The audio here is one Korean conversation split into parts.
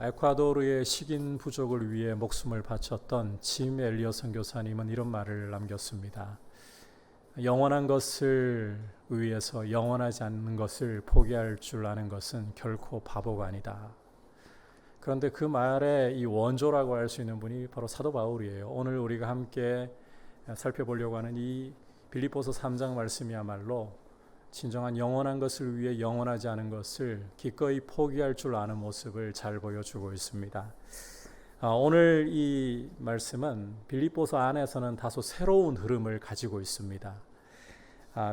에콰도르의 식인 부족을 위해 목숨을 바쳤던 짐 엘리엇 선교사님은 이런 말을 남겼습니다. 영원한 것을 위해서 영원하지 않는 것을 포기할 줄 아는 것은 결코 바보가 아니다. 그런데 그 말의 이 원조라고 할 수 있는 분이 바로 사도 바울이에요. 오늘 우리가 함께 살펴보려고 하는 이 빌립보서 3장 말씀이야말로 진정한 영원한 것을 위해 영원하지 않은 것을 기꺼이 포기할 줄 아는 모습을 잘 보여주고 있습니다. 오늘 이 말씀은 빌립보서 안에서는 다소 새로운 흐름을 가지고 있습니다.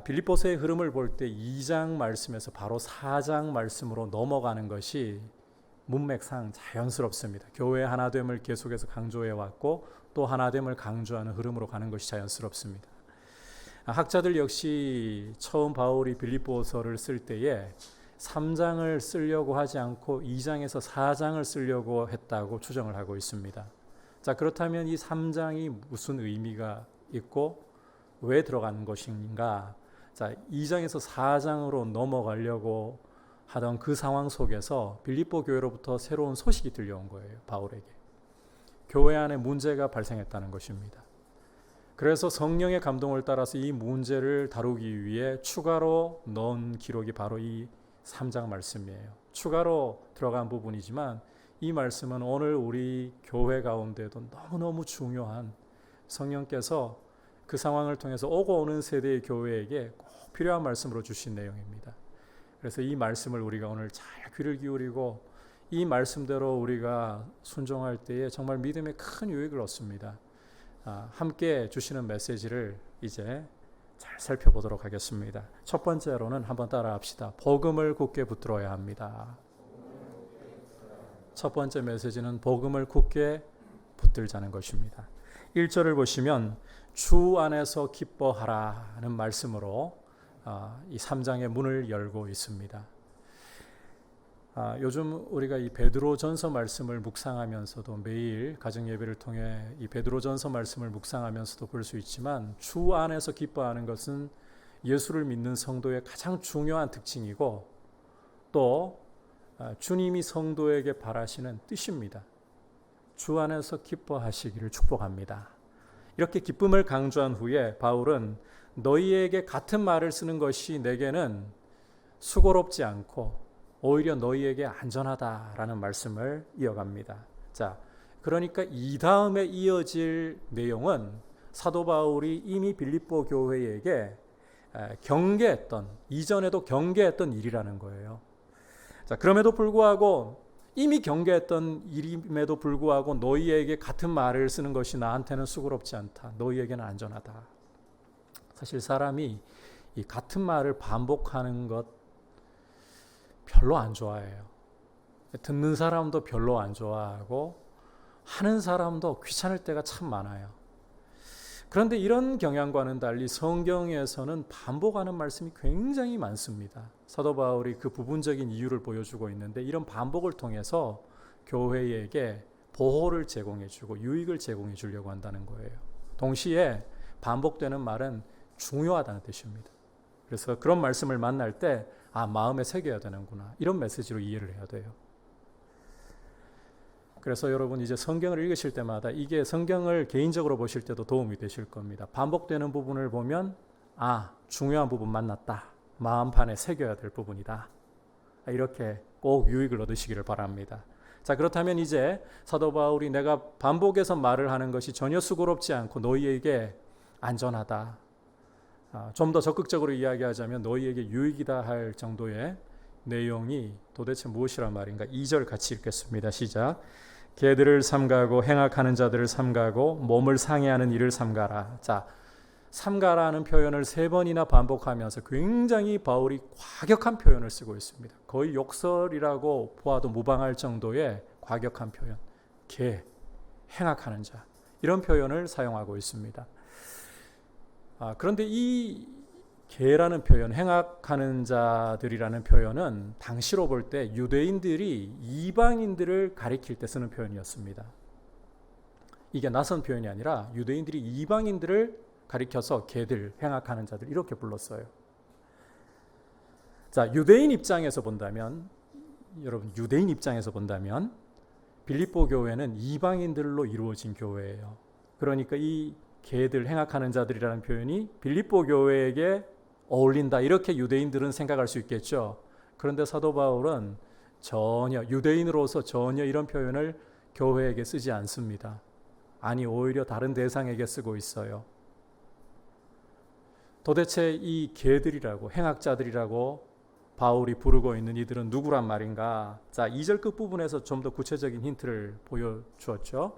빌립보서의 흐름을 볼 때 2장 말씀에서 바로 4장 말씀으로 넘어가는 것이 문맥상 자연스럽습니다. 교회의 하나됨을 계속해서 강조해 왔고 또 하나됨을 강조하는 흐름으로 가는 것이 자연스럽습니다. 학자들 역시 처음 바울이 빌립보서를 쓸 때에 3장을 쓰려고 하지 않고 2장에서 4장을 쓰려고 했다고 추정을 하고 있습니다. 자, 그렇다면 이 3장이 무슨 의미가 있고 왜 들어가는 것인가? 자, 2장에서 4장으로 넘어가려고 하던 그 상황 속에서 빌립보 교회로부터 새로운 소식이 들려온 거예요. 바울에게. 교회 안에 문제가 발생했다는 것입니다. 그래서 성령의 감동을 따라서 이 문제를 다루기 위해 추가로 넣은 기록이 바로 이 3장 말씀이에요. 추가로 들어간 부분이지만 이 말씀은 오늘 우리 교회 가운데도 너무너무 중요한 성령께서 그 상황을 통해서 오고 오는 세대의 교회에게 꼭 필요한 말씀으로 주신 내용입니다. 그래서 이 말씀을 우리가 오늘 잘 귀를 기울이고 이 말씀대로 우리가 순종할 때에 정말 믿음의 큰 유익을 얻습니다. 함께 주시는 메시지를 이제 잘 살펴보도록 하겠습니다. 첫 번째로는 한번 따라합시다. 복음을 굳게 붙들어야 합니다. 첫 번째 메시지는 복음을 굳게 붙들자는 것입니다. 1절을 보시면 주 안에서 기뻐하라는 말씀으로 이 3장의 문을 열고 있습니다. 요즘 우리가 이 베드로전서 말씀을 묵상하면서도 매일 가정 예배를 통해 이 베드로전서 말씀을 묵상하면서도 볼 수 있지만 주 안에서 기뻐하는 것은 예수를 믿는 성도의 가장 중요한 특징이고 또 주님이 성도에게 바라시는 뜻입니다. 주 안에서 기뻐하시기를 축복합니다. 이렇게 기쁨을 강조한 후에 바울은 너희에게 같은 말을 쓰는 것이 내게는 수고롭지 않고 오히려 너희에게 안전하다라는 말씀을 이어갑니다. 자, 그러니까 이 다음에 이어질 내용은 사도 바울이 이미 빌립보 교회에게 경계했던, 이전에도 경계했던 일이라는 거예요. 자, 그럼에도 불구하고 이미 경계했던 일임에도 불구하고 너희에게 같은 말을 쓰는 것이 나한테는 수고롭지 않다. 너희에게는 안전하다. 사실 사람이 이 같은 말을 반복하는 것 별로 안 좋아해요. 듣는 사람도 별로 안 좋아하고 하는 사람도 귀찮을 때가 참 많아요. 그런데 이런 경향과는 달리 성경에서는 반복하는 말씀이 굉장히 많습니다. 사도 바울이 그 부분적인 이유를 보여주고 있는데 이런 반복을 통해서 교회에게 보호를 제공해주고 유익을 제공해 주려고 한다는 거예요. 동시에 반복되는 말은 중요하다는 뜻입니다. 그래서 그런 말씀을 만날 때 마음에 새겨야 되는구나. 이런 메시지로 이해를 해야 돼요. 그래서 여러분 이제 성경을 읽으실 때마다 이게 성경을 개인적으로 보실 때도 도움이 되실 겁니다. 반복되는 부분을 보면 중요한 부분 만났다. 마음판에 새겨야 될 부분이다. 이렇게 꼭 유익을 얻으시기를 바랍니다. 자, 그렇다면 이제 사도 바울이 내가 반복해서 말을 하는 것이 전혀 수고롭지 않고 너희에게 안전하다. 좀 더 적극적으로 이야기하자면 너희에게 유익이다 할 정도의 내용이 도대체 무엇이란 말인가? 2절 같이 읽겠습니다. 시작. 개들을 삼가고 행악하는 자들을 삼가고 몸을 상해하는 일을 삼가라. 자, 삼가라는 표현을 3번이나 반복하면서 굉장히 바울이 과격한 표현을 쓰고 있습니다. 거의 욕설이라고 보아도 무방할 정도의 과격한 표현. 개, 행악하는 자. 이런 표현을 사용하고 있습니다. 그런데 이 개라는 표현, 행악하는 자들이라는 표현은 당시로 볼 때 유대인들이 이방인들을 가리킬 때 쓰는 표현이었습니다. 이게 낯선 표현이 아니라 유대인들이 이방인들을 가리켜서 개들, 행악하는 자들 이렇게 불렀어요. 자, 유대인 입장에서 본다면 빌립보 교회는 이방인들로 이루어진 교회예요. 그러니까 이 개들, 행악하는 자들이라는 표현이 빌립보 교회에게 어울린다, 이렇게 유대인들은 생각할 수 있겠죠. 그런데 사도 바울은 전혀, 유대인으로서 전혀 이런 표현을 교회에게 쓰지 않습니다. 아니, 오히려 다른 대상에게 쓰고 있어요. 도대체 이 개들이라고, 행악자들이라고 바울이 부르고 있는 이들은 누구란 말인가? 자, 2절 끝부분에서 좀 더 구체적인 힌트를 보여주었죠.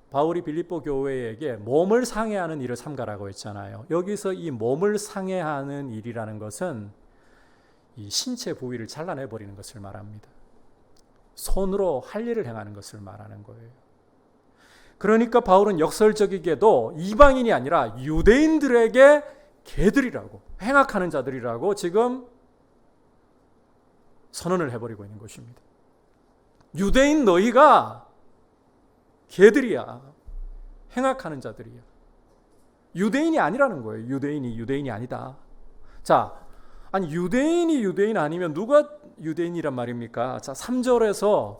바울이 빌립보 교회에게 몸을 상해하는 일을 삼가라고 했잖아요. 여기서 이 몸을 상해하는 일이라는 것은 이 신체 부위를 잘라내버리는 것을 말합니다. 손으로 할 일을 행하는 것을 말하는 거예요. 그러니까 바울은 역설적이게도 이방인이 아니라 유대인들에게 개들이라고, 행악하는 자들이라고 지금 선언을 해버리고 있는 것입니다. 유대인 너희가 개들이야, 행악하는 자들이야. 유대인이 아니라는 거예요. 유대인이 아니다. 자, 아니 유대인이 유대인 아니면 누가 유대인이란 말입니까? 자, 3절에서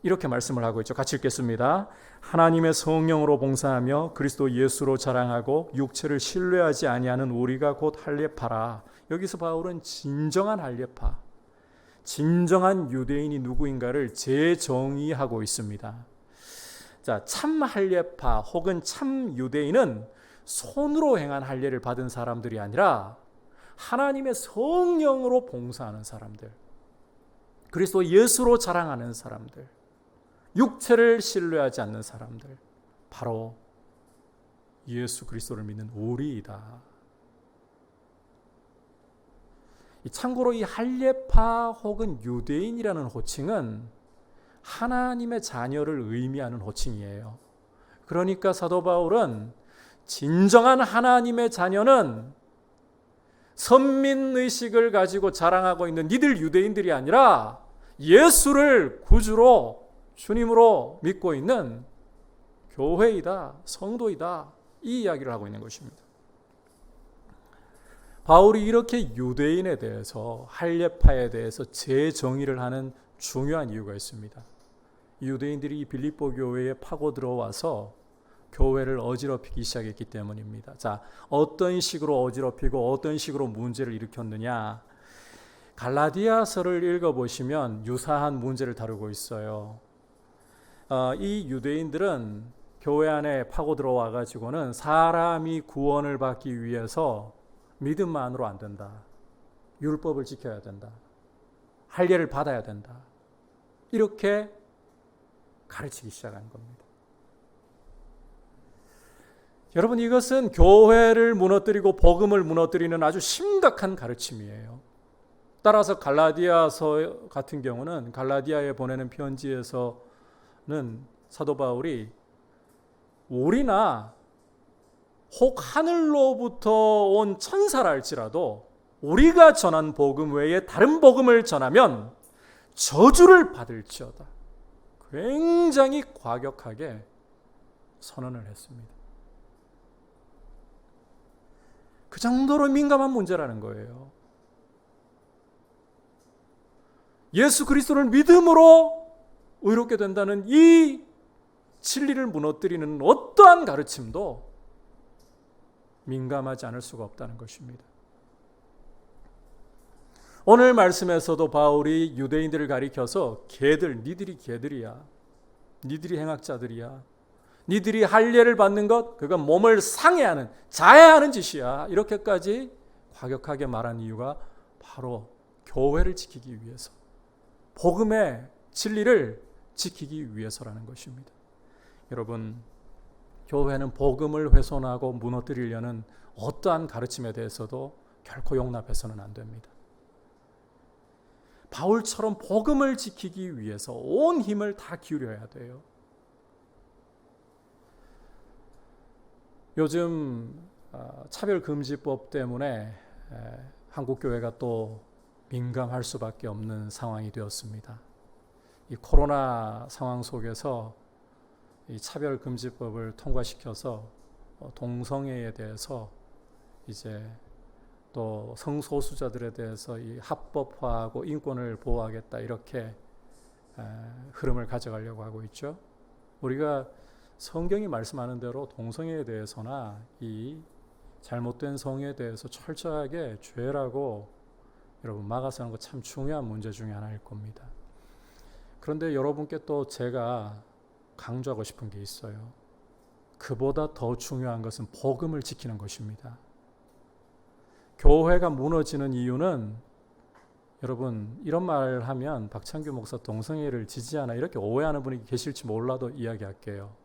이렇게 말씀을 하고 있죠. 같이 읽겠습니다. 하나님의 성령으로 봉사하며 그리스도 예수로 자랑하고 육체를 신뢰하지 아니하는 우리가 곧 할례파라. 여기서 바울은 진정한 할례파, 진정한 유대인이 누구인가를 재정의하고 있습니다. 자, 참 할례파 혹은 참 유대인은 손으로 행한 할례를 받은 사람들이 아니라 하나님의 성령으로 봉사하는 사람들, 그리스도 예수로 자랑하는 사람들, 육체를 신뢰하지 않는 사람들, 바로 예수 그리스도를 믿는 우리이다. 참고로 이 할례파 혹은 유대인이라는 호칭은 하나님의 자녀를 의미하는 호칭이에요. 그러니까 사도 바울은 진정한 하나님의 자녀는 선민의식을 가지고 자랑하고 있는 니들 유대인들이 아니라 예수를 구주로, 주님으로 믿고 있는 교회이다, 성도이다, 이 이야기를 하고 있는 것입니다. 바울이 이렇게 유대인에 대해서, 할례파에 대해서 재정의를 하는 중요한 이유가 있습니다. 유대인들이 빌립보 교회에 파고 들어와서 교회를 어지럽히기 시작했기 때문입니다. 자, 어떤 식으로 어지럽히고 어떤 식으로 문제를 일으켰느냐? 갈라디아서를 읽어보시면 유사한 문제를 다루고 있어요. 이 유대인들은 교회 안에 파고 들어와 가지고는 사람이 구원을 받기 위해서 믿음만으로 안 된다, 율법을 지켜야 된다, 할례를 받아야 된다, 이렇게 가르치기 시작한 겁니다. 여러분, 이것은 교회를 무너뜨리고 복음을 무너뜨리는 아주 심각한 가르침이에요. 따라서 갈라디아서 같은 경우는, 갈라디아에 보내는 편지에서는 사도 바울이 우리나 혹 하늘로부터 온 천사랄지라도 우리가 전한 복음 외에 다른 복음을 전하면 저주를 받을지어다, 굉장히 과격하게 선언을 했습니다. 그 정도로 민감한 문제라는 거예요. 예수 그리스도를 믿음으로 의롭게 된다는 이 진리를 무너뜨리는 어떠한 가르침도 민감하지 않을 수가 없다는 것입니다. 오늘 말씀에서도 바울이 유대인들을 가리켜서 개들, 니들이 개들이야, 니들이 행악자들이야, 니들이 할례를 받는 것, 그건 몸을 상해하는, 자해하는 짓이야, 이렇게까지 과격하게 말한 이유가 바로 교회를 지키기 위해서, 복음의 진리를 지키기 위해서라는 것입니다. 여러분, 교회는 복음을 훼손하고 무너뜨리려는 어떠한 가르침에 대해서도 결코 용납해서는 안 됩니다. 바울처럼 복음을 지키기 위해서 온 힘을 다 기울여야 돼요. 요즘 차별금지법 때문에 한국 교회가 또 민감할 수밖에 없는 상황이 되었습니다. 이 코로나 상황 속에서 이 차별금지법을 통과시켜서 동성애에 대해서 이제 또 성소수자들에 대해서 이 합법화하고 인권을 보호하겠다, 이렇게 흐름을 가져가려고 하고 있죠. 우리가 성경이 말씀하는 대로 동성애에 대해서나 이 잘못된 성에 대해서 철저하게 죄라고 여러분 막아서는 거 참 중요한 문제 중에 하나일 겁니다. 그런데 여러분께 또 제가 강조하고 싶은 게 있어요. 그보다 더 중요한 것은 복음을 지키는 것입니다. 교회가 무너지는 이유는 여러분 이런 말을 하면 박창규 목사 동성애를 지지하나 이렇게 오해하는 분이 계실지 몰라도 이야기할게요.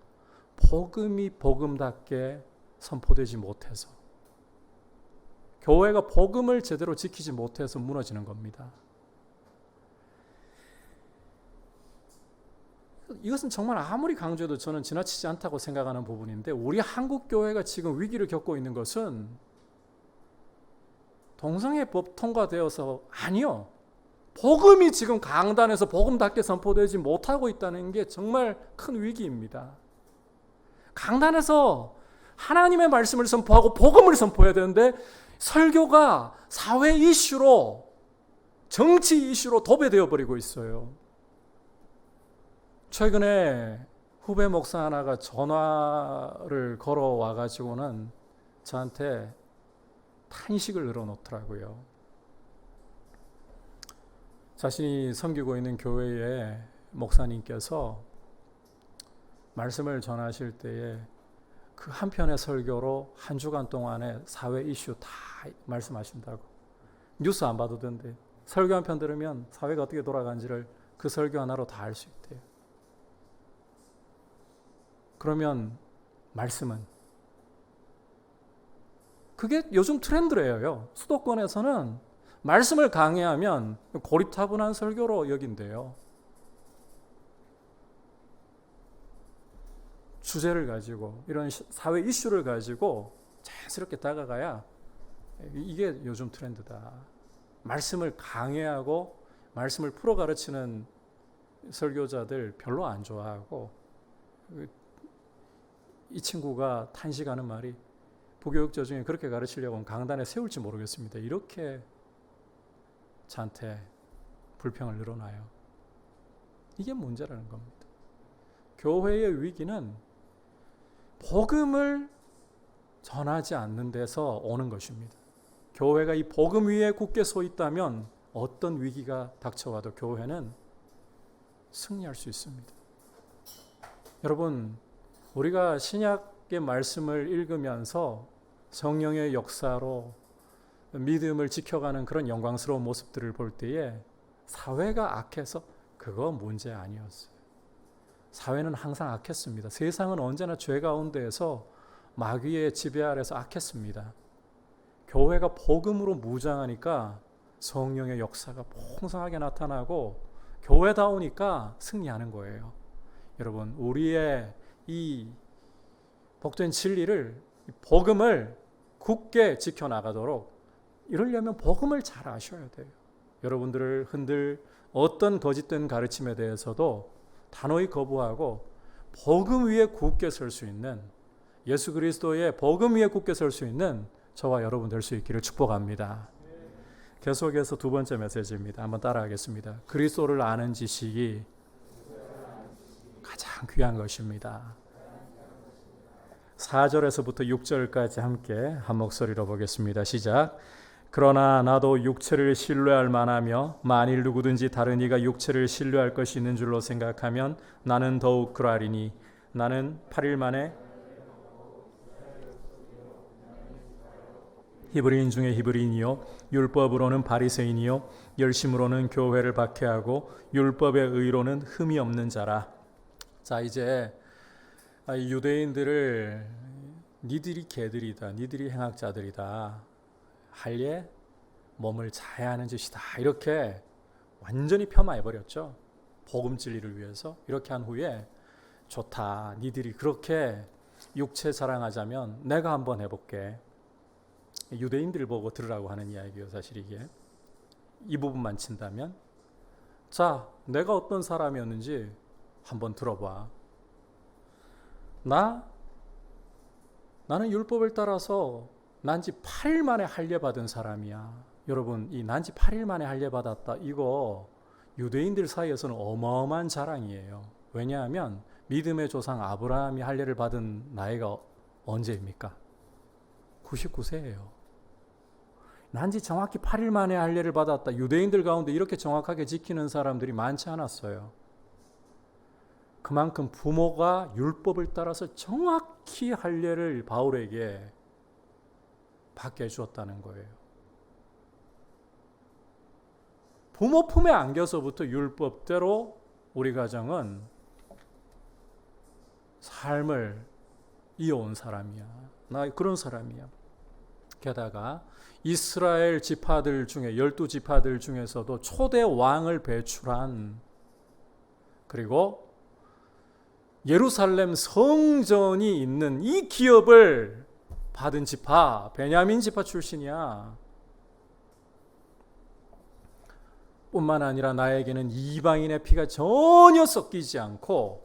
복음이 복음답게 선포되지 못해서 교회가 복음을 제대로 지키지 못해서 무너지는 겁니다. 이것은 정말 아무리 강조해도 저는 지나치지 않다고 생각하는 부분인데 우리 한국 교회가 지금 위기를 겪고 있는 것은 동성애법 통과되어서 아니요. 복음이 지금 강단에서 복음답게 선포되지 못하고 있다는 게 정말 큰 위기입니다. 강단에서 하나님의 말씀을 선포하고 복음을 선포해야 되는데 설교가 사회 이슈로 정치 이슈로 도배되어 버리고 있어요. 최근에 후배 목사 하나가 전화를 걸어와 가지고는 저한테 탄식을 늘어놓더라고요. 자신이 섬기고 있는 교회의 목사님께서 말씀을 전하실 때에 그 한 편의 설교로 한 주간 동안에 사회 이슈 다 말씀하신다고. 뉴스 안 봐도 된대. 설교 한 편 들으면 사회가 어떻게 돌아가는지를 그 설교 하나로 다 알 수 있대요. 그러면 말씀은 그게 요즘 트렌드래요. 수도권에서는 말씀을 강해하면 고리타분한 설교로 여긴대요. 주제를 가지고 이런 사회 이슈를 가지고 자연스럽게 다가가야 이게 요즘 트렌드다. 말씀을 강해하고 말씀을 풀어 가르치는 설교자들 별로 안 좋아하고 이 친구가 탄식하는 말이 부교육자 중에 그렇게 가르치려고 하면 강단에 세울지 모르겠습니다. 이렇게 저한테 불평을 늘어나요. 이게 문제라는 겁니다. 교회의 위기는 복음을 전하지 않는 데서 오는 것입니다. 교회가 이 복음 위에 굳게 서 있다면 어떤 위기가 닥쳐와도 교회는 승리할 수 있습니다. 여러분, 우리가 신약의 말씀을 읽으면서 성령의 역사로 믿음을 지켜가는 그런 영광스러운 모습들을 볼 때에 사회가 악해서 그거 문제 아니었어요. 사회는 항상 악했습니다. 세상은 언제나 죄 가운데에서 마귀의 지배 아래서 악했습니다. 교회가 복음으로 무장하니까 성령의 역사가 풍성하게 나타나고 교회다우니까 승리하는 거예요. 여러분, 우리의 이 복된 진리를, 복음을 굳게 지켜나가도록 이러려면 복음을 잘 아셔야 돼요. 여러분들을 흔들 어떤 거짓된 가르침에 대해서도 단호히 거부하고 복음 위에 굳게 설 수 있는, 예수 그리스도의 복음 위에 굳게 설 수 있는 저와 여러분 될 수 있기를 축복합니다. 계속해서 두 번째 메시지입니다. 한번 따라하겠습니다. 그리스도를 아는 지식이 가장 귀한 것입니다. 4절에서부터 6절까지 함께 한 목소리로 보겠습니다. 시작. 그러나 나도 육체를 신뢰할 만하며 만일 누구든지 다른 이가 육체를 신뢰할 것이 있는 줄로 생각하면 나는 더욱 그러하리니 나는 8일 만에 히브리인 중에 히브리인이요 율법으로는 바리새인이요 열심으로는 교회를 박해하고 율법의 의로는 흠이 없는 자라. 자, 이제 유대인들을 니들이 개들이다, 니들이 행악자들이다, 할례 몸을 자야 하는 짓이다, 이렇게 완전히 폄하해버렸죠. 복음 진리를 위해서. 이렇게 한 후에 좋다, 니들이 그렇게 육체 자랑하자면 내가 한번 해볼게. 유대인들 보고 들으라고 하는 이야기예요. 사실 이게 이 부분만 친다면, 자, 내가 어떤 사람이었는지 한번 들어봐. 나는 율법을 따라서 난지 8일 만에 할례 받은 사람이야. 여러분, 이 난지 8일 만에 할례 받았다, 이거 유대인들 사이에서는 어마어마한 자랑이에요. 왜냐하면 믿음의 조상 아브라함이 할례를 받은 나이가 언제입니까? 99세예요. 난지 정확히 8일 만에 할례를 받았다. 유대인들 가운데 이렇게 정확하게 지키는 사람들이 많지 않았어요. 그만큼 부모가 율법을 따라서 정확히 할례를 바울에게 받게 해주었다는 거예요. 부모 품에 안겨서부터 율법대로 우리 가정은 삶을 이어온 사람이야. 나 그런 사람이야. 게다가 이스라엘 지파들 중에 12지파들 중에서도 초대 왕을 배출한, 그리고 예루살렘 성전이 있는 이 기업을 받은 지파, 베냐민 지파 출신이야. 뿐만 아니라 나에게는 이방인의 피가 전혀 섞이지 않고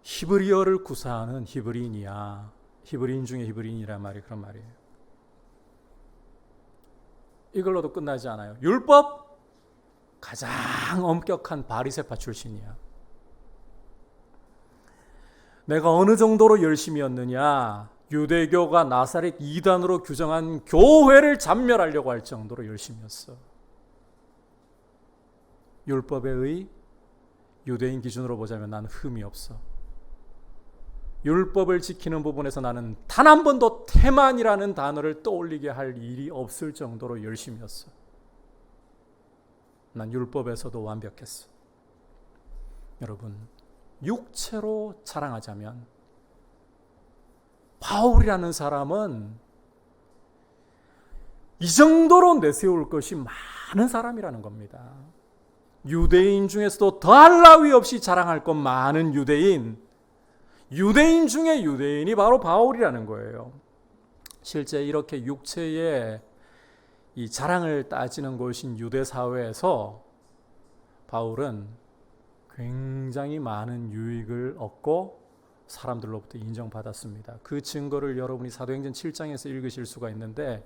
히브리어를 구사하는 히브리인이야. 히브리인 중에 히브리인이란 말이 그런 말이에요. 이걸로도 끝나지 않아요. 율법 가장 엄격한 바리새파 출신이야. 내가 어느 정도로 열심이었느냐? 유대교가 나사렛 이단으로 규정한 교회를 잔멸하려고 할 정도로 열심이었어. 율법에 의 유대인 기준으로 보자면 나는 흠이 없어. 율법을 지키는 부분에서 나는 단 한 번도 태만이라는 단어를 떠올리게 할 일이 없을 정도로 열심이었어. 난 율법에서도 완벽했어. 여러분, 육체로 자랑하자면 바울이라는 사람은 이 정도로 내세울 것이 많은 사람이라는 겁니다. 유대인 중에서도 더할 나위 없이 자랑할 것 많은 유대인 중에 유대인이 바로 바울이라는 거예요. 실제 이렇게 육체의 이 자랑을 따지는 곳인 유대 사회에서 바울은 굉장히 많은 유익을 얻고 사람들로부터 인정받았습니다. 그 증거를 여러분이 사도행전 7장에서 읽으실 수가 있는데,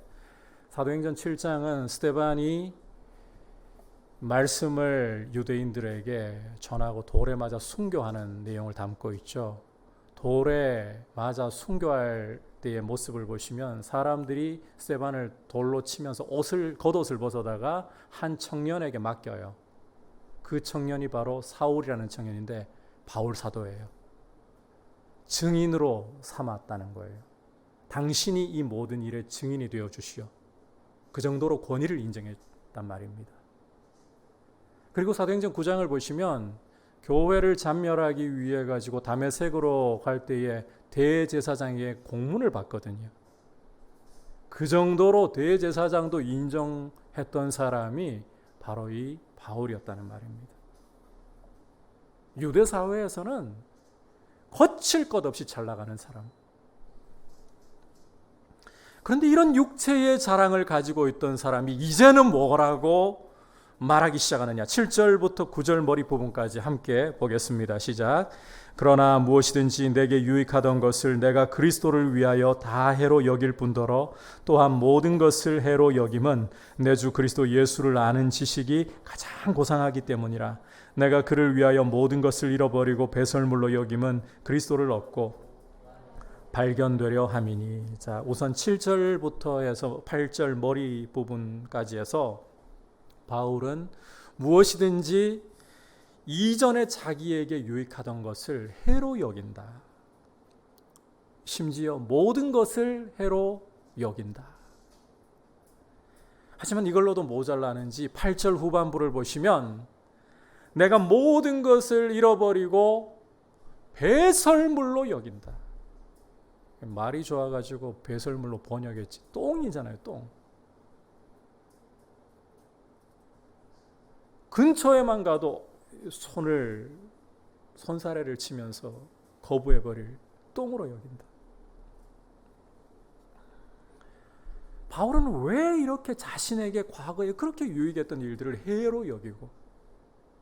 사도행전 7장은 스데반이 말씀을 유대인들에게 전하고 돌에 맞아 순교하는 내용을 담고 있죠. 돌에 맞아 순교할 때의 모습을 보시면 사람들이 스데반을 돌로 치면서 겉옷을 벗어다가 한 청년에게 맡겨요. 그 청년이 바로 사울이라는 청년인데 바울 사도예요. 증인으로 삼았다는 거예요. 당신이 이 모든 일의 증인이 되어 주시오. 그 정도로 권위를 인정했단 말입니다. 그리고 사도행전 9장을 보시면 교회를 잔멸하기 위해 가지고 다메섹으로 갈 때에 대제사장에게 공문을 받거든요. 그 정도로 대제사장도 인정했던 사람이 바로 이 바울이었다는 말입니다. 유대 사회에서는 거칠 것 없이 잘 나가는 사람. 그런데 이런 육체의 자랑을 가지고 있던 사람이 이제는 뭐라고 말하기 시작하느냐. 7절부터 9절 머리 부분까지 함께 보겠습니다. 시작. 그러나 무엇이든지 내게 유익하던 것을 내가 그리스도를 위하여 다 해로 여길 뿐더러 또한 모든 것을 해로 여김은 내 주 그리스도 예수를 아는 지식이 가장 고상하기 때문이라. 내가 그를 위하여 모든 것을 잃어버리고 배설물로 여김은 그리스도를 얻고 발견되려 함이니. 자, 우선 7절부터 해서 8절 머리 부분까지 해서 바울은 무엇이든지 이전에 자기에게 유익하던 것을 해로 여긴다. 심지어 모든 것을 해로 여긴다. 하지만 이걸로도 모자라는지 8절 후반부를 보시면 내가 모든 것을 잃어버리고 배설물로 여긴다. 말이 좋아가지고 배설물로 번역했지. 똥이잖아요, 똥. 근처에만 가도 손사래를 치면서 거부해버릴 똥으로 여긴다. 바울은 왜 이렇게 자신에게 과거에 그렇게 유익했던 일들을 해로 여기고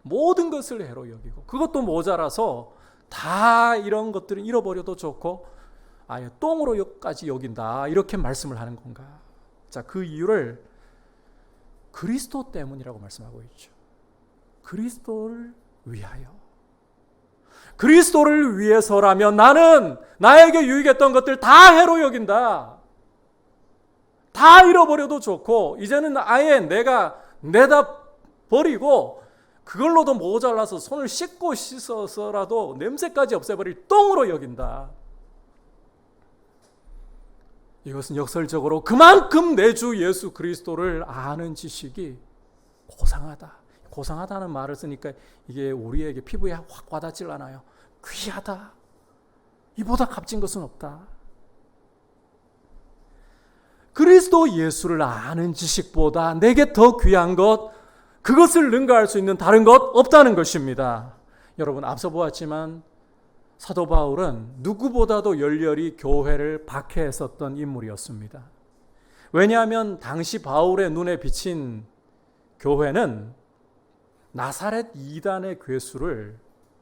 모든 것을 해로 여기고 그것도 모자라서 다 이런 것들은 잃어버려도 좋고 아예 똥으로까지 여긴다 이렇게 말씀을 하는 건가? 자, 그 이유를 그리스도 때문이라고 말씀하고 있죠. 그리스도를 위하여. 그리스도를 위해서라면 나는 나에게 유익했던 것들 다 해로 여긴다. 다 잃어버려도 좋고 이제는 아예 내가 내다 버리고 그걸로도 모자라서 손을 씻고 씻어서라도 냄새까지 없애버릴 똥으로 여긴다. 이것은 역설적으로 그만큼 내 주 예수 그리스도를 아는 지식이 고상하다. 고상하다는 말을 쓰니까 이게 우리에게 피부에 확 와닿질 않아요. 귀하다. 이보다 값진 것은 없다. 그리스도 예수를 아는 지식보다 내게 더 귀한 것, 그것을 능가할 수 있는 다른 것 없다는 것입니다. 여러분, 앞서 보았지만 사도 바울은 누구보다도 열렬히 교회를 박해했었던 인물이었습니다. 왜냐하면 당시 바울의 눈에 비친 교회는 나사렛 이단의 괴수를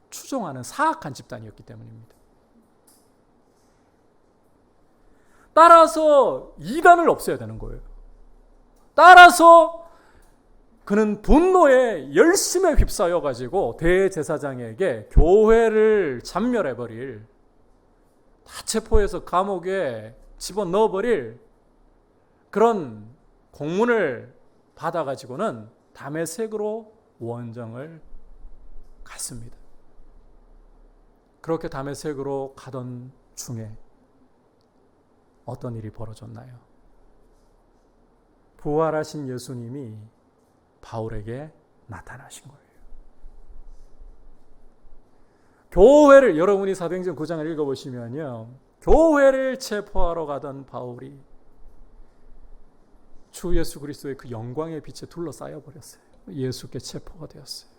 추종하는 사악한 집단이었기 때문입니다. 따라서 이단을 없애야 되는 거예요. 따라서 그는 분노에 열심히 휩싸여 가지고 대제사장에게 교회를 잔멸해버릴, 다 체포해서 감옥에 집어넣어버릴 그런 공문을 받아가지고는 다메섹으로 원정을 갔습니다. 그렇게 다메섹으로 가던 중에 어떤 일이 벌어졌나요? 부활하신 예수님이 바울에게 나타나신 거예요. 교회를, 여러분이 사도행전 9장을 읽어보시면요, 교회를 체포하러 가던 바울이 주 예수 그리스도의 그 영광의 빛에 둘러싸여 버렸어요. 예수께 체포가 되었어요.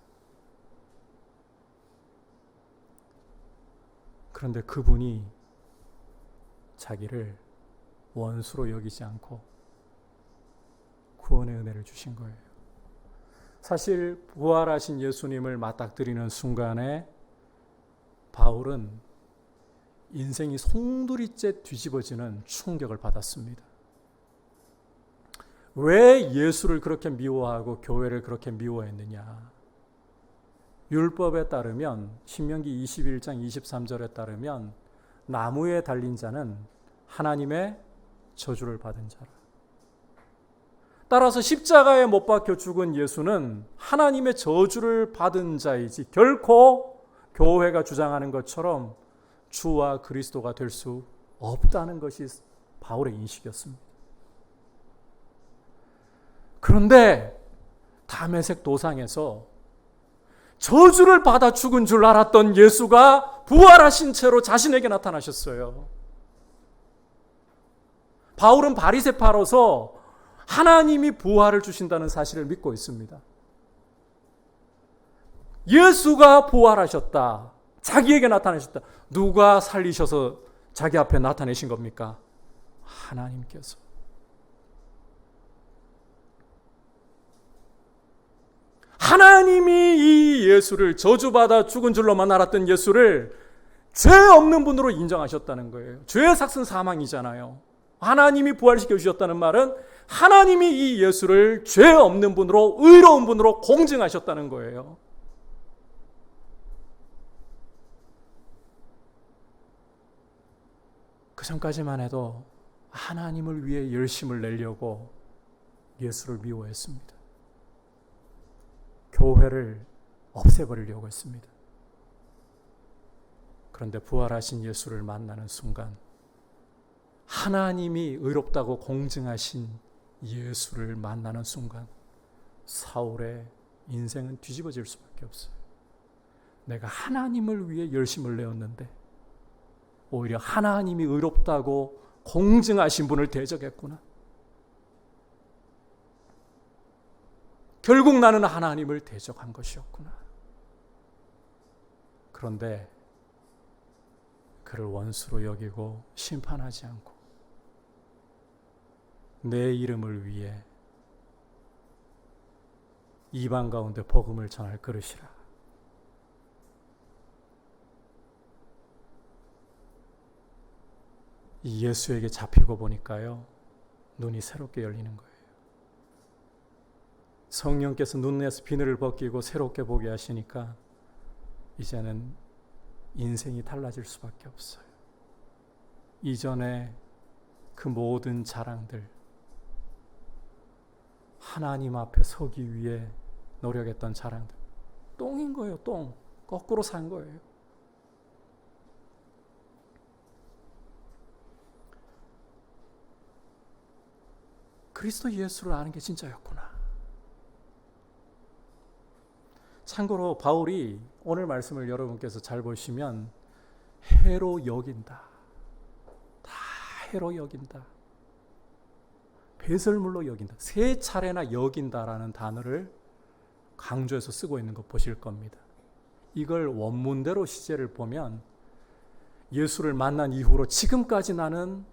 그런데 그분이 자기를 원수로 여기지 않고 구원의 은혜를 주신 거예요. 사실 부활하신 예수님을 맞닥뜨리는 순간에 바울은 인생이 송두리째 뒤집어지는 충격을 받았습니다. 왜 예수를 그렇게 미워하고 교회를 그렇게 미워했느냐? 율법에 따르면, 신명기 21장 23절에 따르면 나무에 달린 자는 하나님의 저주를 받은 자라. 따라서 십자가에 못 박혀 죽은 예수는 하나님의 저주를 받은 자이지 결코 교회가 주장하는 것처럼 주와 그리스도가 될 수 없다는 것이 바울의 인식이었습니다. 그런데 다메섹 도상에서 저주를 받아 죽은 줄 알았던 예수가 부활하신 채로 자신에게 나타나셨어요. 바울은 바리새파로서 하나님이 부활을 주신다는 사실을 믿고 있습니다. 예수가 부활하셨다. 자기에게 나타나셨다. 누가 살리셔서 자기 앞에 나타내신 겁니까? 하나님께서. 하나님이 이 예수를, 저주받아 죽은 줄로만 알았던 예수를 죄 없는 분으로 인정하셨다는 거예요. 죄의 삭은 사망이잖아요. 하나님이 부활시켜 주셨다는 말은 하나님이 이 예수를 죄 없는 분으로, 의로운 분으로 공증하셨다는 거예요. 그 전까지만 해도 하나님을 위해 열심을 내려고 예수를 미워했습니다. 교회를 없애버리려고 했습니다. 그런데 부활하신 예수를 만나는 순간 하나님이 의롭다고 공증하신 예수를 만나는 순간 사울의 인생은 뒤집어질 수밖에 없어요. 내가 하나님을 위해 열심을 내었는데 오히려 하나님이 의롭다고 공증하신 분을 대적했구나. 결국 나는 하나님을 대적한 것이었구나. 그런데 그를 원수로 여기고 심판하지 않고 내 이름을 위해 이방 가운데 복음을 전할 그릇이라. 이 예수에게 잡히고 보니까요, 눈이 새롭게 열리는 거예요. 성령께서 눈에서 비늘을 벗기고 새롭게 보게 하시니까 이제는 인생이 달라질 수밖에 없어요. 이전에 그 모든 자랑들, 하나님 앞에 서기 위해 노력했던 자랑들, 똥인 거예요. 똥. 거꾸로 산 거예요. 그리스도 예수를 아는 게 진짜였구나. 참고로 바울이 오늘 말씀을 여러분께서 잘 보시면 해로 여긴다. 다 해로 여긴다. 배설물로 여긴다. 세 차례나 여긴다라는 단어를 강조해서 쓰고 있는 거 보실 겁니다. 이걸 원문대로 시제를 보면 예수를 만난 이후로 지금까지 나는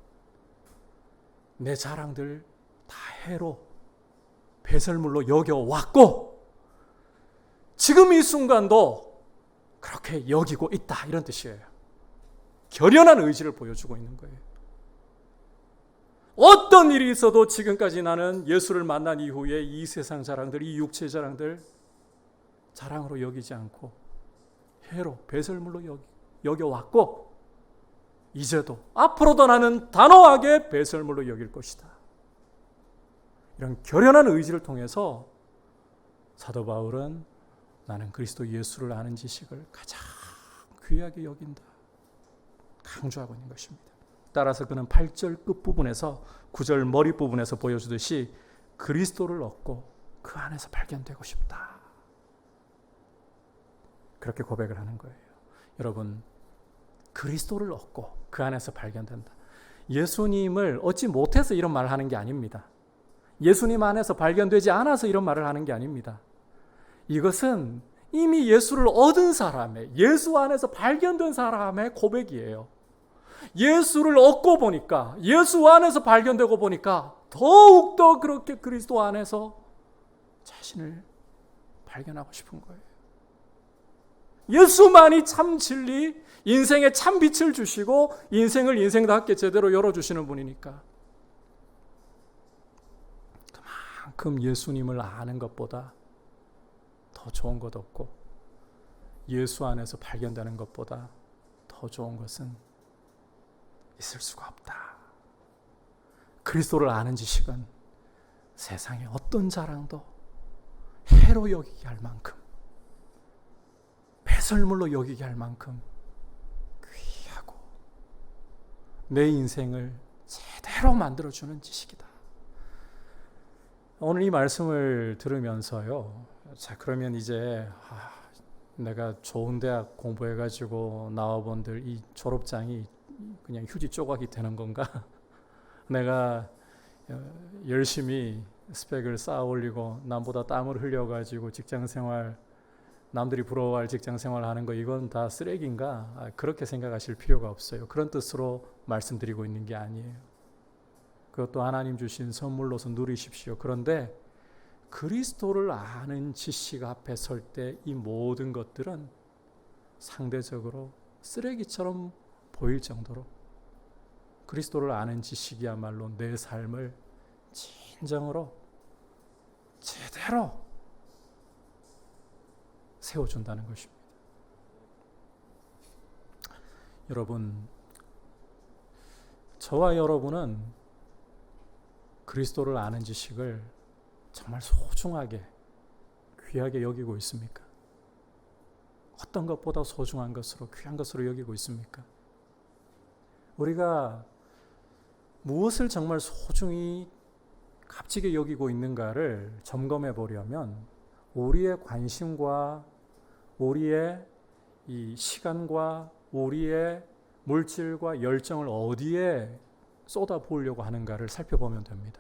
내 자랑들 다 해로 배설물로 여겨왔고 지금 이 순간도 그렇게 여기고 있다, 이런 뜻이에요. 결연한 의지를 보여주고 있는 거예요. 어떤 일이 있어도 지금까지 나는 예수를 만난 이후에 이 세상 자랑들, 이 육체 자랑들 자랑으로 여기지 않고 해로 배설물로 여겨왔고 이제도 앞으로도 나는 단호하게 배설물로 여길 것이다. 이런 결연한 의지를 통해서 사도 바울은 나는 그리스도 예수를 아는 지식을 가장 귀하게 여긴다, 강조하고 있는 것입니다. 따라서 그는 8절 끝부분에서 9절 머리부분에서 보여주듯이 그리스도를 얻고 그 안에서 발견되고 싶다, 그렇게 고백을 하는 거예요. 여러분, 그리스도를 얻고 그 안에서 발견된다. 예수님을 얻지 못해서 이런 말을 하는 게 아닙니다. 예수님 안에서 발견되지 않아서 이런 말을 하는 게 아닙니다. 이것은 이미 예수를 얻은 사람의, 예수 안에서 발견된 사람의 고백이에요. 예수를 얻고 보니까, 예수 안에서 발견되고 보니까 더욱더 그렇게 그리스도 안에서 자신을 발견하고 싶은 거예요. 예수만이 참 진리, 인생에 참 빛을 주시고 인생을 인생답게 제대로 열어주시는 분이니까 그만큼 예수님을 아는 것보다 더 좋은 것 없고 예수 안에서 발견되는 것보다 더 좋은 것은 있을 수가 없다. 그리스도를 아는 지식은 세상의 어떤 자랑도 해로 여기게 할 만큼, 배설물로 여기게 할 만큼 귀하고 내 인생을 제대로 만들어주는 지식이다. 오늘 이 말씀을 들으면서요, 자, 그러면 이제 내가 좋은 대학 공부해가지고 나와본들 이 졸업장이 그냥 휴지 조각이 되는 건가? 내가 열심히 스펙을 쌓아 올리고 남보다 땀을 흘려가지고 직장생활, 남들이 부러워할 직장생활 하는 거 이건 다 쓰레기인가? 그렇게 생각하실 필요가 없어요. 그런 뜻으로 말씀드리고 있는 게 아니에요. 그것도 하나님 주신 선물로서 누리십시오. 그런데 그리스도를 아는 지식 앞에 설 때 이 모든 것들은 상대적으로 쓰레기처럼 보일 정도로 그리스도를 아는 지식이야말로 내 삶을 진정으로 제대로 세워준다는 것입니다. 여러분, 저와 여러분은 그리스도를 아는 지식을 정말 소중하게, 귀하게 여기고 있습니까? 어떤 것보다 소중한 것으로, 귀한 것으로 여기고 있습니까? 우리가 무엇을 정말 소중히 값지게 여기고 있는가를 점검해 보려면 우리의 관심과 우리의 이 시간과 우리의 물질과 열정을 어디에 쏟아 부으려고 하는가를 살펴보면 됩니다.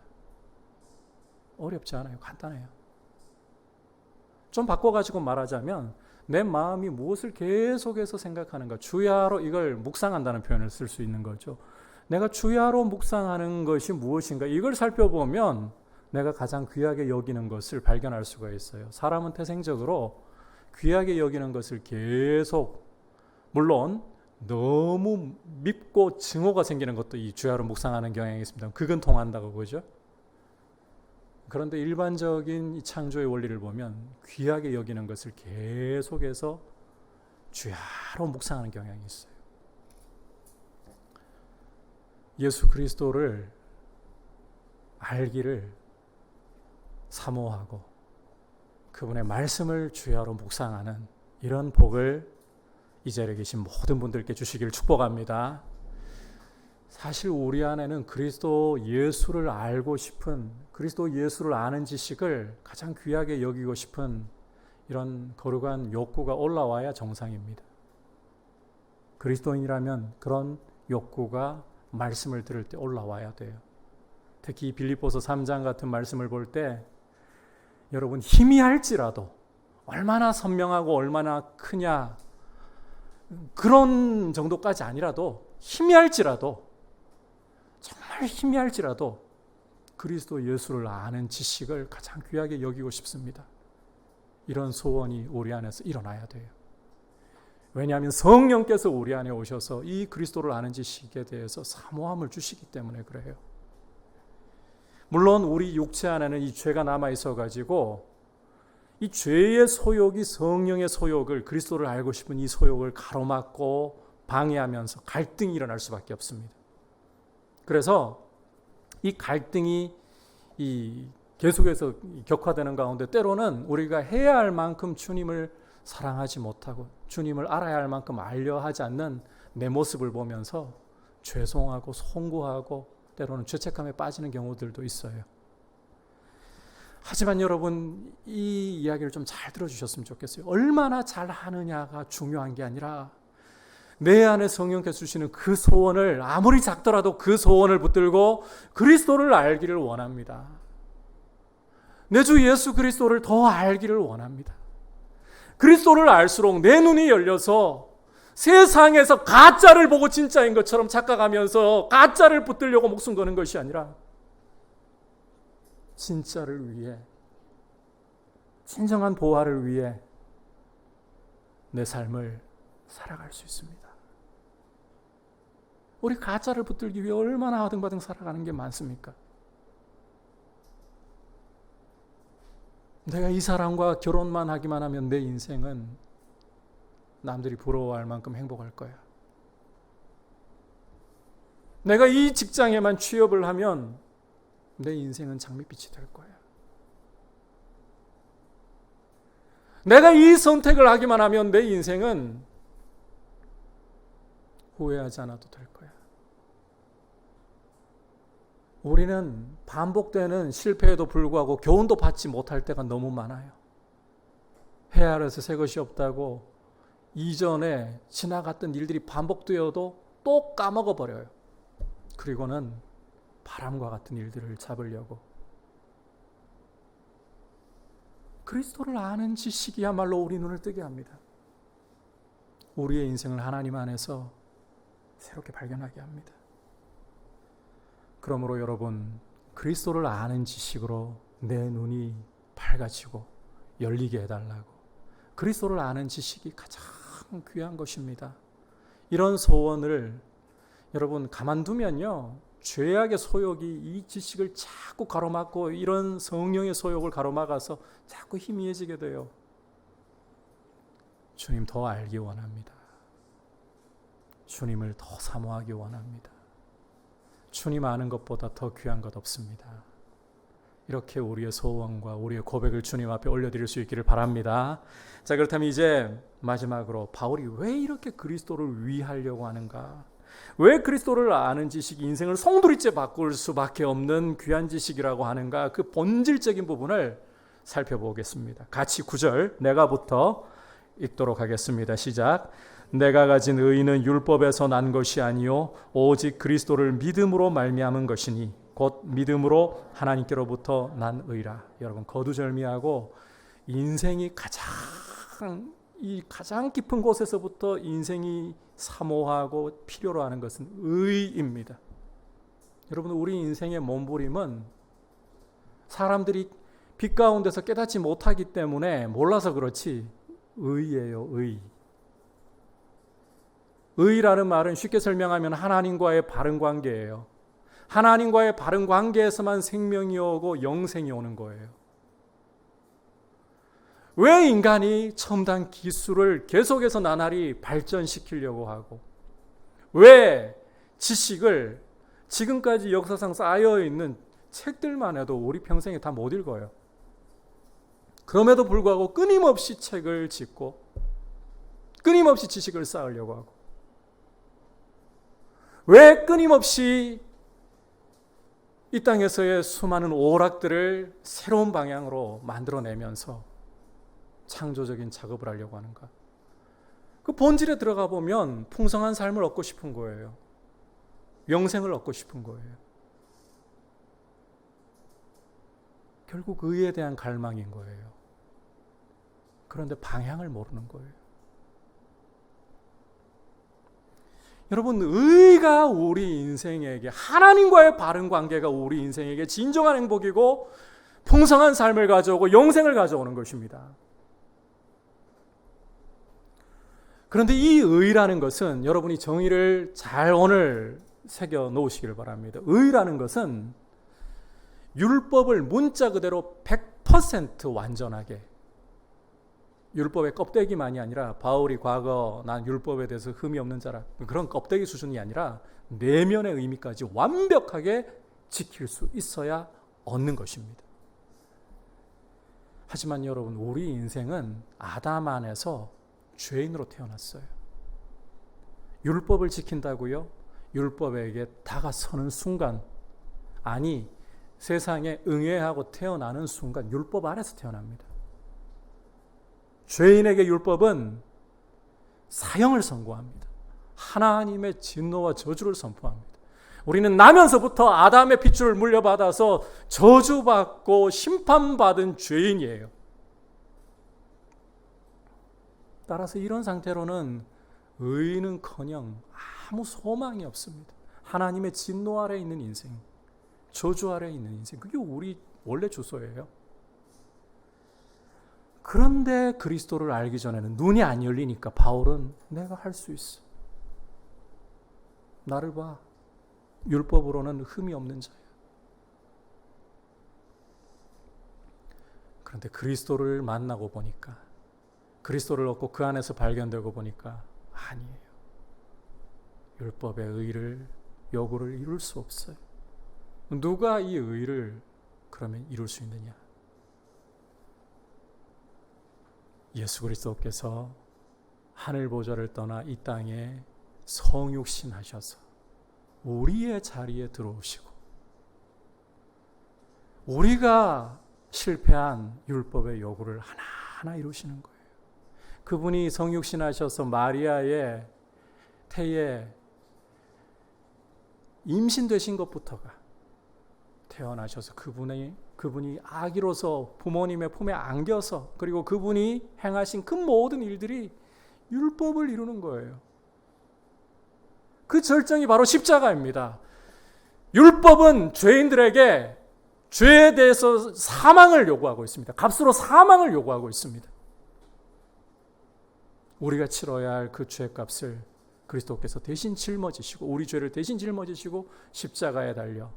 어렵지 않아요. 간단해요. 좀 바꿔가지고 말하자면 내 마음이 무엇을 계속해서 생각하는가, 주야로 이걸 묵상한다는 표현을 쓸 수 있는 거죠. 내가 주야로 묵상하는 것이 무엇인가, 이걸 살펴보면 내가 가장 귀하게 여기는 것을 발견할 수가 있어요. 사람은 태생적으로 귀하게 여기는 것을 계속, 물론 너무 밉고 증오가 생기는 것도 이 주야로 묵상하는 경향이 있습니다. 그건 통한다고 보죠. 그런데 일반적인 이 창조의 원리를 보면 귀하게 여기는 것을 계속해서 주야로 묵상하는 경향이 있어요. 예수 그리스도를 알기를 사모하고 그분의 말씀을 주야로 묵상하는 이런 복을 이 자리에 계신 모든 분들께 주시길 축복합니다. 사실 우리 안에는 그리스도 예수를 알고 싶은, 그리스도 예수를 아는 지식을 가장 귀하게 여기고 싶은 이런 거룩한 욕구가 올라와야 정상입니다. 그리스도인이라면 그런 욕구가 말씀을 들을 때 올라와야 돼요. 특히 빌립보서 3장 같은 말씀을 볼 때 여러분 희미할지라도 얼마나 선명하고 얼마나 크냐 그런 정도까지 아니라도 희미할지라도 정말 희미할지라도 그리스도 예수를 아는 지식을 가장 귀하게 여기고 싶습니다. 이런 소원이 우리 안에서 일어나야 돼요. 왜냐하면 성령께서 우리 안에 오셔서 이 그리스도를 아는 지식에 대해서 사모함을 주시기 때문에 그래요. 물론 우리 육체 안에는 이 죄가 남아 있어가지고 이 죄의 소욕이 성령의 소욕을, 그리스도를 알고 싶은 이 소욕을 가로막고 방해하면서 갈등이 일어날 수밖에 없습니다. 그래서 이 갈등이 계속해서 격화되는 가운데 때로는 우리가 해야 할 만큼 주님을 사랑하지 못하고 주님을 알아야 할 만큼 알려 하지 않는 내 모습을 보면서 죄송하고 송구하고 때로는 죄책감에 빠지는 경우들도 있어요. 하지만 여러분 이 이야기를 좀 잘 들어주셨으면 좋겠어요. 얼마나 잘하느냐가 중요한 게 아니라 내 안에 성령께서 주시는 그 소원을, 아무리 작더라도 그 소원을 붙들고 그리스도를 알기를 원합니다. 내 주 예수 그리스도를 더 알기를 원합니다. 그리스도를 알수록 내 눈이 열려서 세상에서 가짜를 보고 진짜인 것처럼 착각하면서 가짜를 붙들려고 목숨 거는 것이 아니라 진짜를 위해, 진정한 보화를 위해 내 삶을 살아갈 수 있습니다. 우리 가짜를 붙들기 위해 얼마나 아등바등 살아가는 게 많습니까? 내가 이 사람과 결혼만 하기만 하면 내 인생은 남들이 부러워할 만큼 행복할 거야. 내가 이 직장에만 취업을 하면 내 인생은 장밋빛이 될 거야. 내가 이 선택을 하기만 하면 내 인생은 후회하지 않아도 될 거야. 우리는 반복되는 실패에도 불구하고 교훈도 받지 못할 때가 너무 많아요. 해 아래서 새 것이 없다고 이전에 지나갔던 일들이 반복되어도 또 까먹어버려요. 그리고는 바람과 같은 일들을 잡으려고. 그리스도를 아는 지식이야말로 우리 눈을 뜨게 합니다. 우리의 인생을 하나님 안에서 새롭게 발견하게 합니다. 그러므로 여러분, 그리스도를 아는 지식으로 내 눈이 밝아지고 열리게 해달라고. 그리스도를 아는 지식이 가장 귀한 것입니다. 이런 소원을 여러분 가만두면요, 죄악의 소욕이 이 지식을 자꾸 가로막고 이런 성령의 소욕을 가로막아서 자꾸 희미해지게 돼요. 주님 더 알기 원합니다. 주님을 더 사모하기 원합니다. 주님 아는 것보다 더 귀한 것 없습니다. 이렇게 우리의 소원과 우리의 고백을 주님 앞에 올려드릴 수 있기를 바랍니다. 자, 그렇다면 이제 마지막으로 바울이 왜 이렇게 그리스도를 위하려고 하는가? 왜 그리스도를 아는 지식이 인생을 송두리째 바꿀 수밖에 없는 귀한 지식이라고 하는가? 그 본질적인 부분을 살펴보겠습니다. 같이 9절 내가부터 읽도록 하겠습니다. 시작. 내가 가진 의는 율법에서 난 것이 아니요 오직 그리스도를 믿음으로 말미암은 것이니 곧 믿음으로 하나님께로부터 난 의라. 여러분, 거두절미하고 인생이 가장 깊은 곳에서부터 인생이 사모하고 필요로 하는 것은 의입니다. 여러분, 우리 인생의 몸부림은 사람들이 빛 가운데서 깨닫지 못하기 때문에 몰라서 그렇지 의예요. 의. 의라는 말은 쉽게 설명하면 하나님과의 바른 관계예요. 하나님과의 바른 관계에서만 생명이 오고 영생이 오는 거예요. 왜 인간이 첨단 기술을 계속해서 나날이 발전시키려고 하고, 왜 지식을 지금까지 역사상 쌓여있는 책들만 해도 우리 평생에 다 못 읽어요. 그럼에도 불구하고 끊임없이 책을 짓고 끊임없이 지식을 쌓으려고 하고, 왜 끊임없이 이 땅에서의 수많은 오락들을 새로운 방향으로 만들어내면서 창조적인 작업을 하려고 하는가? 그 본질에 들어가 보면 풍성한 삶을 얻고 싶은 거예요. 영생을 얻고 싶은 거예요. 결국 의에 대한 갈망인 거예요. 그런데 방향을 모르는 거예요. 여러분, 의가 우리 인생에게, 하나님과의 바른 관계가 우리 인생에게 진정한 행복이고 풍성한 삶을 가져오고 영생을 가져오는 것입니다. 그런데 이 의라는 것은, 여러분이 정의를 잘 오늘 새겨 놓으시기를 바랍니다. 의라는 것은 율법을 문자 그대로 100% 완전하게, 율법의 껍데기만이 아니라, 바울이 과거 난 율법에 대해서 흠이 없는 자라, 그런 껍데기 수준이 아니라 내면의 의미까지 완벽하게 지킬 수 있어야 얻는 것입니다. 하지만 여러분, 우리 인생은 아담 안에서 죄인으로 태어났어요. 율법을 지킨다고요? 율법에게 다가서는 순간, 아니 세상에 응애하고 태어나는 순간 율법 아래서 태어납니다. 죄인에게 율법은 사형을 선고합니다. 하나님의 진노와 저주를 선포합니다. 우리는 나면서부터 아담의 핏줄을 물려받아서 저주받고 심판받은 죄인이에요. 따라서 이런 상태로는 의는커녕 아무 소망이 없습니다. 하나님의 진노 아래 있는 인생, 저주 아래 있는 인생, 그게 우리 원래 주소예요. 그런데 그리스도를 알기 전에는 눈이 안 열리니까 바울은 내가 할 수 있어. 나를 봐. 율법으로는 흠이 없는 자야. 그런데 그리스도를 만나고 보니까, 그리스도를 얻고 그 안에서 발견되고 보니까 아니에요. 율법의 의를, 요구를 이룰 수 없어요. 누가 이 의를 그러면 이룰 수 있느냐? 예수 그리스도께서 하늘 보좌를 떠나 이 땅에 성육신 하셔서 우리의 자리에 들어오시고, 우리가 실패한 율법의 요구를 하나하나 이루시는 거예요. 그분이 성육신 하셔서 마리아의 태에 임신되신 것부터가, 태어나셔서 그분이 아기로서 부모님의 품에 안겨서, 그리고 그분이 행하신 그 모든 일들이 율법을 이루는 거예요. 그 절정이 바로 십자가입니다. 율법은 죄인들에게 죄에 대해서 사망을 요구하고 있습니다. 값으로 사망을 요구하고 있습니다. 우리가 치러야 할 그 죄값을 그리스도께서 대신 짊어지시고, 우리 죄를 대신 짊어지시고 십자가에 달려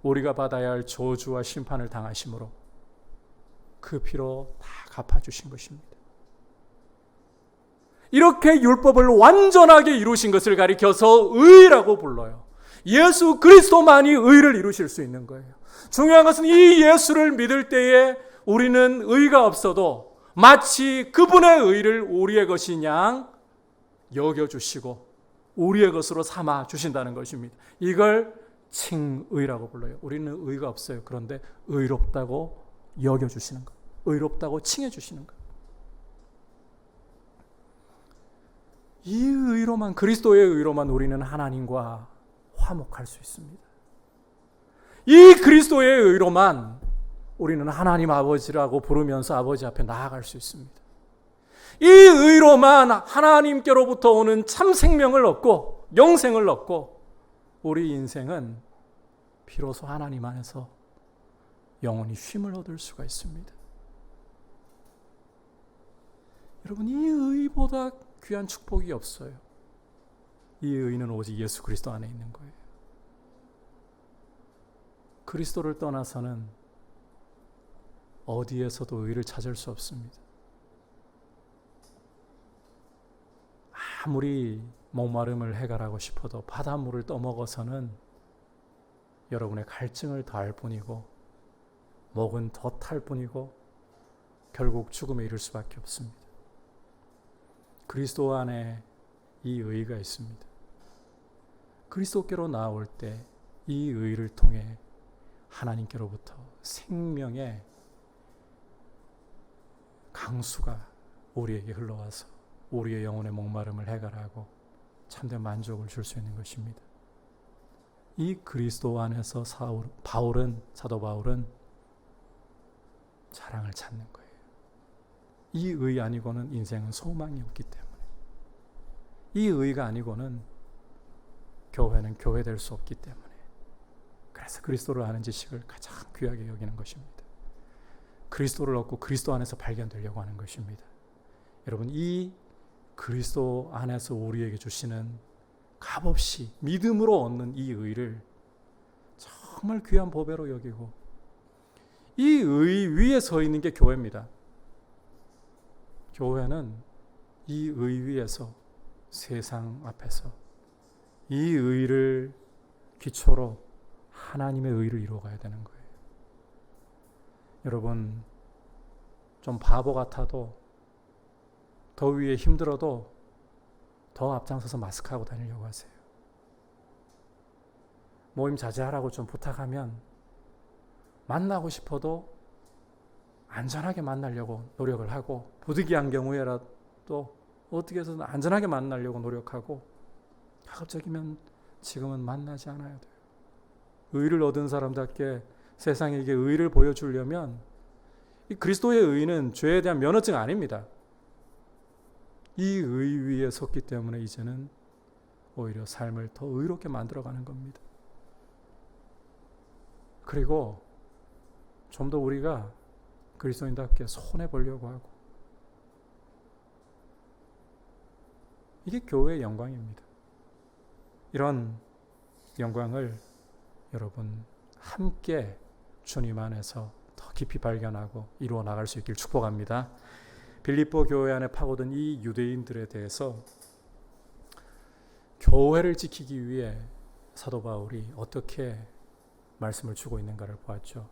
우리가 받아야 할 저주와 심판을 당하심으로 그 피로 다 갚아주신 것입니다. 이렇게 율법을 완전하게 이루신 것을 가리켜서 의라고 불러요. 예수 그리스도만이 의를 이루실 수 있는 거예요. 중요한 것은 이 예수를 믿을 때에 우리는 의가 없어도 마치 그분의 의를 우리의 것인 양 여겨주시고 우리의 것으로 삼아 주신다는 것입니다. 이걸 칭의라고 불러요. 우리는 의가 없어요. 그런데 의롭다고 여겨주시는 것, 의롭다고 칭해주시는 것. 이 의로만, 그리스도의 의로만 우리는 하나님과 화목할 수 있습니다. 이 그리스도의 의로만 우리는 하나님 아버지라고 부르면서 아버지 앞에 나아갈 수 있습니다. 이 의로만 하나님께로부터 오는 참 생명을 얻고 영생을 얻고 우리 인생은 비로소 하나님 안에서 영원히 쉼을 얻을 수가 있습니다. 여러분, 이 의보다 귀한 축복이 없어요. 이 의는 오직 예수 그리스도 안에 있는 거예요. 그리스도를 떠나서는 어디에서도 의를 찾을 수 없습니다. 아무리 목마름을 해결하고 싶어도 바닷물을 떠먹어서는 여러분의 갈증을 더할 뿐이고 목은 더 탈 뿐이고 결국 죽음에 이를 수밖에 없습니다. 그리스도 안에 이 의가 있습니다. 그리스도께로 나올 때 이 의를 통해 하나님께로부터 생명의 강수가 우리에게 흘러와서 우리의 영혼의 목마름을 해결하고 참된 만족을 줄 수 있는 것입니다. 이 그리스도 안에서 사도 바울은 사랑을 찾는 거예요. 이 의 아니고는 인생은 소망이 없기 때문에, 이 의가 아니고는 교회는 교회될 수 없기 때문에, 그래서 그리스도를 아는 지식을 가장 귀하게 여기는 것입니다. 그리스도를 얻고 그리스도 안에서 발견되려고 하는 것입니다. 여러분, 이 그리스도 안에서 우리에게 주시는 값없이 믿음으로 얻는 이 의를 정말 귀한 보배로 여기고, 이 의 위에 서 있는 게 교회입니다. 교회는 이 의 위에서 세상 앞에서 이 의를 기초로 하나님의 의를 이루어가야 되는 거예요. 여러분, 좀 바보 같아도 더위에 힘들어도 더 앞장서서 마스크하고 다니려고 하세요. 모임 자제하라고 좀 부탁하면 만나고 싶어도 안전하게 만나려고 노력을 하고, 부득이한 경우에라도 어떻게 해서든 안전하게 만나려고 노력하고, 가급적이면 지금은 만나지 않아야 돼요. 의를 얻은 사람답게 세상에게 의를 보여주려면, 이 그리스도의 의는 죄에 대한 면허증 아닙니다. 이 의 위에 섰기 때문에 이제는 오히려 삶을 더 의롭게 만들어가는 겁니다. 그리고 좀 더 우리가 그리스도인답게 손해보려고 하고, 이게 교회의 영광입니다. 이런 영광을 여러분 함께 주님 안에서 더 깊이 발견하고 이루어 나갈 수 있길 축복합니다. 빌립보 교회 안에 파고든 이 유대인들에 대해서 교회를 지키기 위해 사도 바울이 어떻게 말씀을 주고 있는가를 보았죠.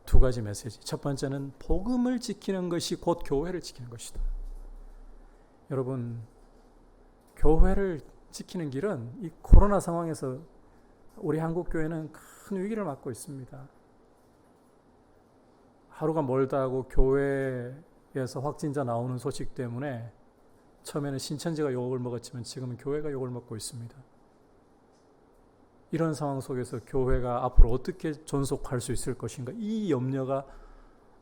두 가지 메시지. 첫 번째는 복음을 지키는 것이 곧 교회를 지키는 것이다. 여러분, 교회를 지키는 길은 이 코로나 상황에서 우리 한국 교회는 큰 위기를 맞고 있습니다. 하루가 멀다 하고 교회에서 확진자 나오는 소식 때문에 처음에는 신천지가 욕을 먹었지만 지금은 교회가 욕을 먹고 있습니다. 이런 상황 속에서 교회가 앞으로 어떻게 존속할 수 있을 것인가, 이 염려가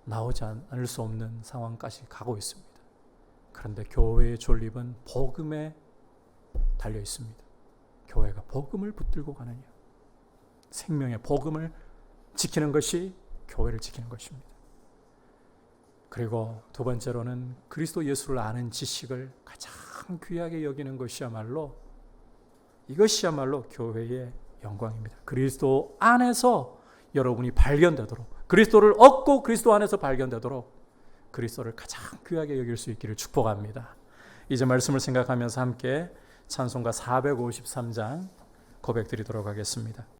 나오지 않을 수 없는 상황까지 가고 있습니다. 그런데 교회의 존립은 복음에 달려 있습니다. 교회가 복음을 붙들고 가느냐, 생명의 복음을 지키는 것이 교회를 지키는 것입니다. 그리고 두 번째로는 그리스도 예수를 아는 지식을 가장 귀하게 여기는 것이야말로, 이것이야말로 교회의 영광입니다. 그리스도 안에서 여러분이 발견되도록, 그리스도를 얻고 그리스도 안에서 발견되도록 그리스도를 가장 귀하게 여길 수 있기를 축복합니다. 이제 말씀을 생각하면서 함께 찬송가 453장 고백드리도록 하겠습니다.